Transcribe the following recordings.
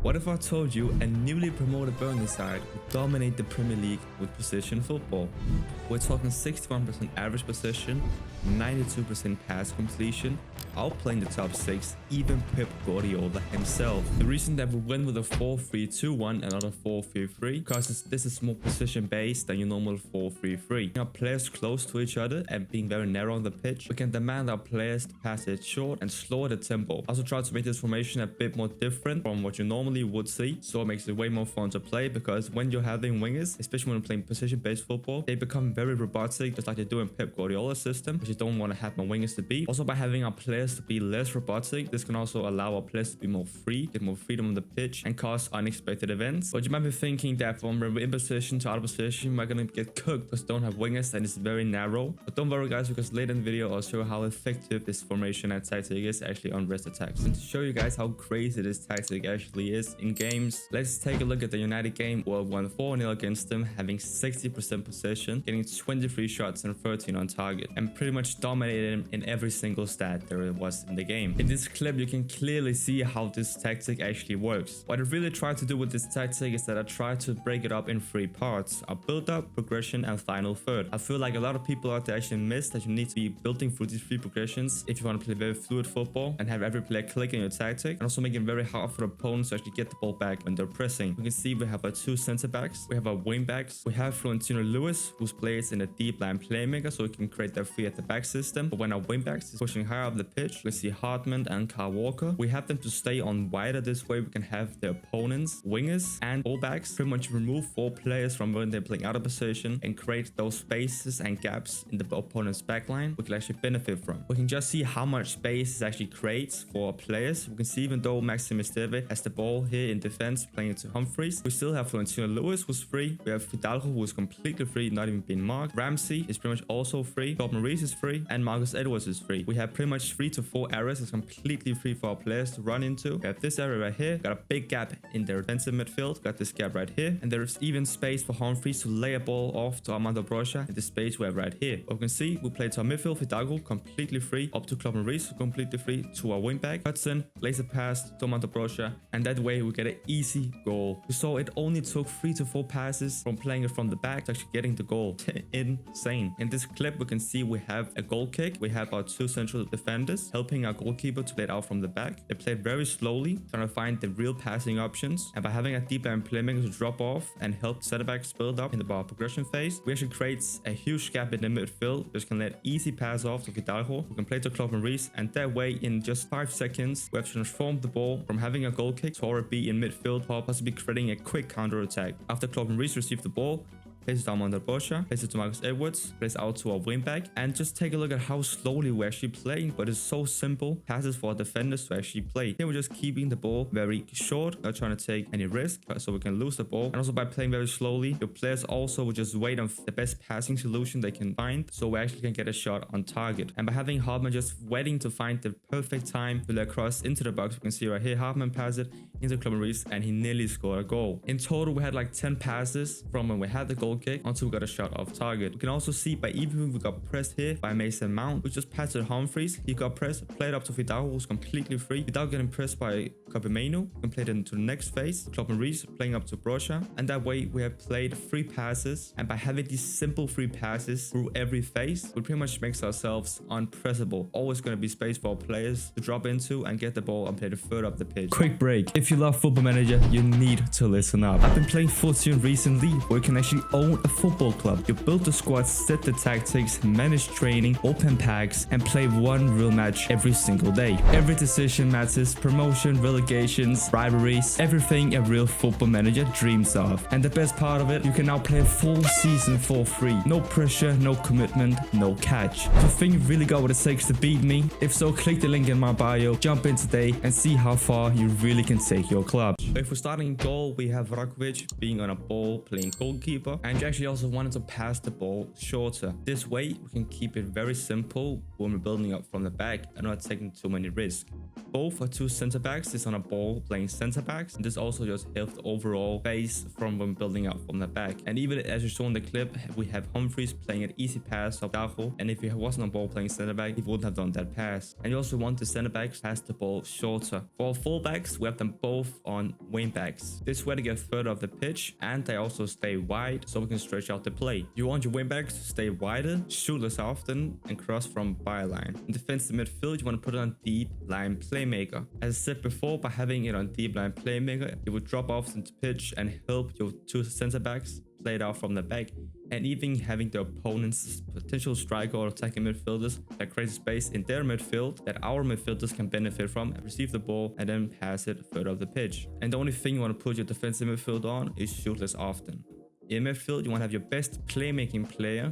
What if I told you a newly promoted Burnley side would dominate the Premier League with precision football? We're talking 61% average possession, 92% pass completion, outplaying the top 6, even Pep Guardiola himself. The reason that we win with a 4-3-2-1 and not a 4-3-3 because this is more position based than your normal 4-3-3. Our players close to each other and being very narrow on the pitch, we can demand our players to pass it short and slow the tempo. Also try to make this formation a bit more different from what you normally would see, so it makes it way more fun to play, because when you're having wingers, especially when you're playing position based football, they become very robotic, just like they do in Pep Guardiola's system, which you don't want to have my wingers to be. Also, by having our players to be less robotic, this can also allow our players to be more free, get more freedom on the pitch, and cause unexpected events. But you might be thinking that from in position to out of position, we're gonna get cooked because we don't have wingers and it's very narrow. But don't worry guys, because later in the video I'll show you how effective this formation and tactic is actually on rest attacks. And to show you guys how crazy this tactic actually is in games, let's take a look at the United game where we won 4-0 against them, having 60% possession, getting 23 shots and 13 on target, and pretty much dominated him in every single stat there was in the game. In this clip, you can clearly see how this tactic actually works. What I really tried to do with this tactic is that I tried to break it up in 3 parts: a build-up, progression, and final third. I feel like a lot of people out there actually miss that you need to be building through these 3 progressions if you want to play very fluid football and have every player click on your tactic, and also make it very hard for the opponents to actually get the ball back when they're pressing. You can see we have our 2 center backs, we have our wing backs, we have Florentino Lewis, who plays in a deep line playmaker, so he can create that 3 at the back system. But when our wing backs is pushing higher up the pitch, we see Hartman and Kyle Walker. We have them to stay on wider, this way we can have the opponents, wingers, and fullbacks pretty much remove 4 players from when they're playing out of position and create those spaces and gaps in the opponent's backline we can actually benefit from. We can just see how much space this actually creates for our players. We can see even though Maximus David has the ball here in defense playing it to Humphreys, we still have Florentino Lewis who's free. We have vidIQ who is completely free, not even being marked. Ramsey is pretty much also free. Claude Maurice is free, and Marcus Edwards is free. We have pretty much 3 to 4 areas that's completely free for our players to run into. We have this area right here, got a big gap in their defensive midfield, got this gap right here, and there is even space for Humphreys to lay a ball off to Armando Broja in the space we have right here. But we can see we play to our midfield, vidIQ completely free, up to Claude Maurice completely free, to our wingback Hudson, lays a pass to Armando Broja, and that way we get an easy goal. We saw it only took 3 to 4 passes from playing it from the back to actually getting the goal. Insane. In this clip we can see we have a goal kick, we have our 2 central defenders helping our goalkeeper to play it out from the back. They played very slowly, trying to find the real passing options, and by having a deep line playmaker to drop off and help center backs build up in the ball progression phase, we actually creates a huge gap in the midfield, which can let easy pass off to vidIQ, who can play to Claude Maurice, and that way in just 5 seconds we have transformed the ball from having a goal kick to already be in midfield, while possibly creating a quick counter attack. After Claude Maurice received the ball, place it to Armando Broja, place it to Marcus Edwards, place out to our wingback, and just take a look at how slowly we're actually playing, but it's so simple. Passes for our defenders to actually play. Here we're just keeping the ball very short, not trying to take any risk, so we can lose the ball. And also by playing very slowly, your players also will just wait on the best passing solution they can find, so we actually can get a shot on target. And by having Hartman just waiting to find the perfect time to let cross into the box, we can see right here, Hartman passed it into Claude Maurice, and he nearly scored a goal. In total, we had like 10 passes from when we had the goal kick until we got a shot off target. We can also see by even when we got pressed here by Mason Mount, we just passed it Humphreys, he got pressed, played up to vidIQ who's completely free. Without getting pressed by Copimeno, we can play it into the next phase. Claude Maurice playing up to Broja, and that way we have played 3 passes, and by having these simple 3 passes through every phase, we pretty much makes ourselves unpressable. Always going to be space for our players to drop into and get the ball and play the third up the pitch. Quick break. If you love Football Manager, you need to listen up. I've been playing Footium recently, where you can actually own a football club. You build the squad, set the tactics, manage training, open packs, and play 1 real match every single day. Every decision matters: promotion, relegations, rivalries, everything a real Football Manager dreams of. And the best part of it, you can now play a full season for free. No pressure, no commitment, no catch. Do you think you really got what it takes to beat me? If so, click the link in my bio, jump in today, and see how far you really can take your club. If we're starting in goal, we have Rakovic being on a ball, playing goalkeeper, and you actually also wanted to pass the ball shorter. This way, we can keep it very simple when we're building up from the back and not taking too many risks. Both are 2 center backs. This on a ball playing center backs, and this also just helps the overall base from when building up from the back. And even as you saw in the clip, we have Humphreys playing an easy pass of vidIQ, and if he wasn't on ball playing center back, he wouldn't have done that pass. And you also want the center backs pass the ball shorter. For our fullbacks, we have them both both on wing backs. This way they get further off the pitch and they also stay wide so we can stretch out the play. You want your wing backs to stay wider, shoot less often, and cross from byline. In defensive midfield, you want to put it on deep line playmaker. As I said before, by having it on deep line playmaker, it would drop off into pitch and help your two center backs play it out from the back, and even having the opponent's potential striker or attacking midfielders that creates space in their midfield that our midfielders can benefit from and receive the ball and then pass it further up the pitch. And the only thing you want to put your defensive midfield on is shoot less often. In midfield, you want to have your best playmaking player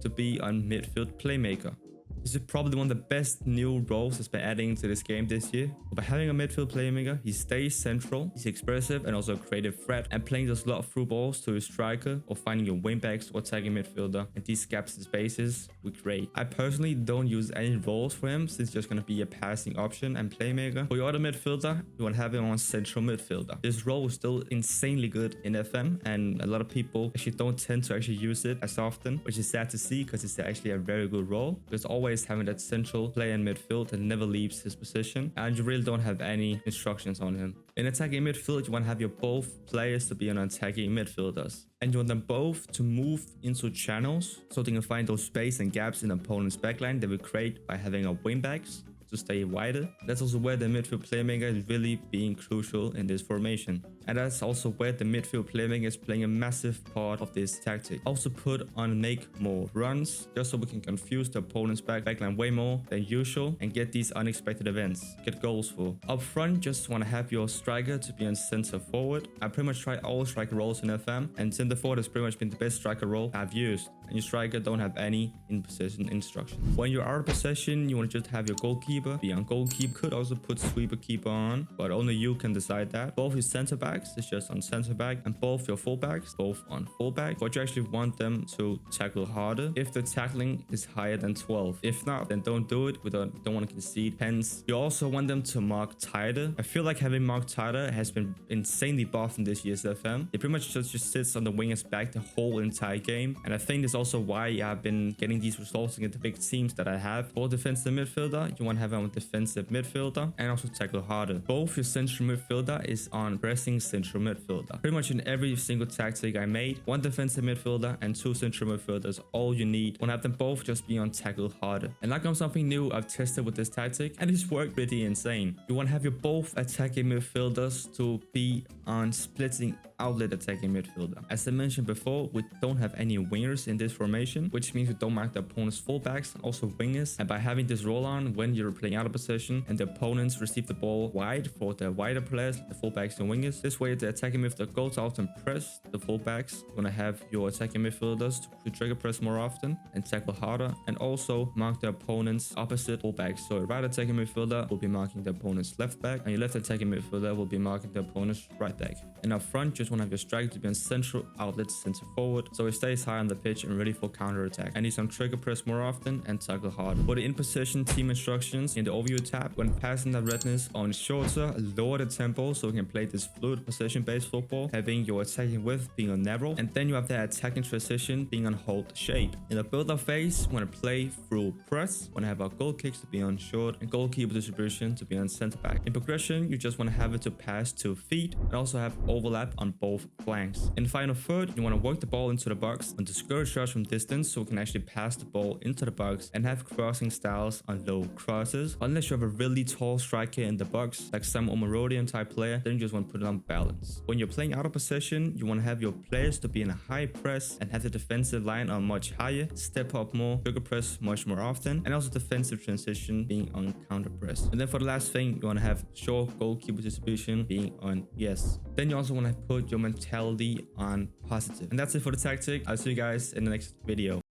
to be on midfield playmaker. This is probably one of the best new roles that's been adding to this game this year. But by having a midfield playmaker, he stays central, he's expressive and also a creative threat, and playing those lot of through balls to his striker or finding your wingbacks or attacking midfielder, and these gaps in spaces were great. I personally don't use any roles for him since it's just going to be a passing option and playmaker. For your other midfielder, you want to have him on central midfielder. This role is still insanely good in FM, and a lot of people actually don't tend to actually use it as often, which is sad to see because it's actually a very good role. There's always having that central player in midfield that never leaves his position, and you really don't have any instructions on him. In attacking midfield, you want to have your both players to be on attacking midfielders, and you want them both to move into channels so they can find those space and gaps in the opponent's backline that we create by having our wingbacks to stay wider. That's also where the midfield playmaker is really being crucial in this formation. And that's also where the midfield playmaker is playing a massive part of this tactic. Also put on make more runs, just so we can confuse the opponent's backline way more than usual and get these unexpected events, get goals for. Up front, just want to have your striker to be on center forward. I pretty much try all striker roles in FM, and center forward has pretty much been the best striker role I've used. And your striker don't have any in position instructions. When you're out of possession, you want to just have your goalkeeper be on goalkeeper. Could also put sweeper keeper on, but only you can decide that. Both your center backs is just on center back, and both your fullbacks both on fullback. But you actually want them to tackle harder if the tackling is higher than 12. If not, then don't do it. We don't want to concede. Hence, you also want them to mark tighter. I feel like having mark tighter has been insanely buffed in this year's FM. It pretty much just sits on the winger's back the whole entire game, and I think this also why I've been getting these results against the big teams that I have. For defensive midfielder, you want to have him on defensive midfielder and also tackle harder. Both your central midfielder is on pressing central midfielder. Pretty much in every single tactic I made, one defensive midfielder and two central midfielders, all you need. You want to have them both just be on tackle harder. And that comes something new I've tested with this tactic, and it's worked pretty insane. You want to have your both attacking midfielders to be on splitting outlet attacking midfielder. As I mentioned before, we don't have any wingers in this formation, which means we don't mark the opponent's fullbacks and also wingers. And by having this roll on when you're playing out of position and the opponents receive the ball wide for the wider players, the fullbacks and wingers, this way the attacking midfielder goes out and press the fullbacks. You're gonna have your attacking midfielders to trigger press more often and tackle harder, and also mark the opponent's opposite fullbacks. So your right attacking midfielder will be marking the opponent's left back, and your left attacking midfielder will be marking the opponent's right back. And up front, just want to have your striker to be on central outlet center forward, so he stays high on the pitch and ready for counter attack. And he's on trigger press more often and tackle harder. For the in position team instructions in the overview tab, when passing the redness on shorter, lower the tempo so we can play this fluid position based football, having your attacking width being on narrow, and then you have the attacking transition being on hold shape. In the build up phase, we want to play through press, want to have our goal kicks to be on short and goalkeeper distribution to be on center back. In progression, you just want to have it to pass to feet and also have overlap on both flanks. In the final third, you want to work the ball into the box and discourage shots from distance so we can actually pass the ball into the box and have crossing styles on low crosses. Unless you have a really tall striker in the box, like some Omerodian type player, then you just want to put it on balance. When you're playing out of possession, you want to have your players to be in a high press and have the defensive line on much higher, step up more, trigger press much more often, and also defensive transition being on counter press. And then for the last thing, you want to have short goalkeeper distribution being on yes. Then you also want to put your mentality on positive. And that's it for the tactic. I'll see you guys in the next video.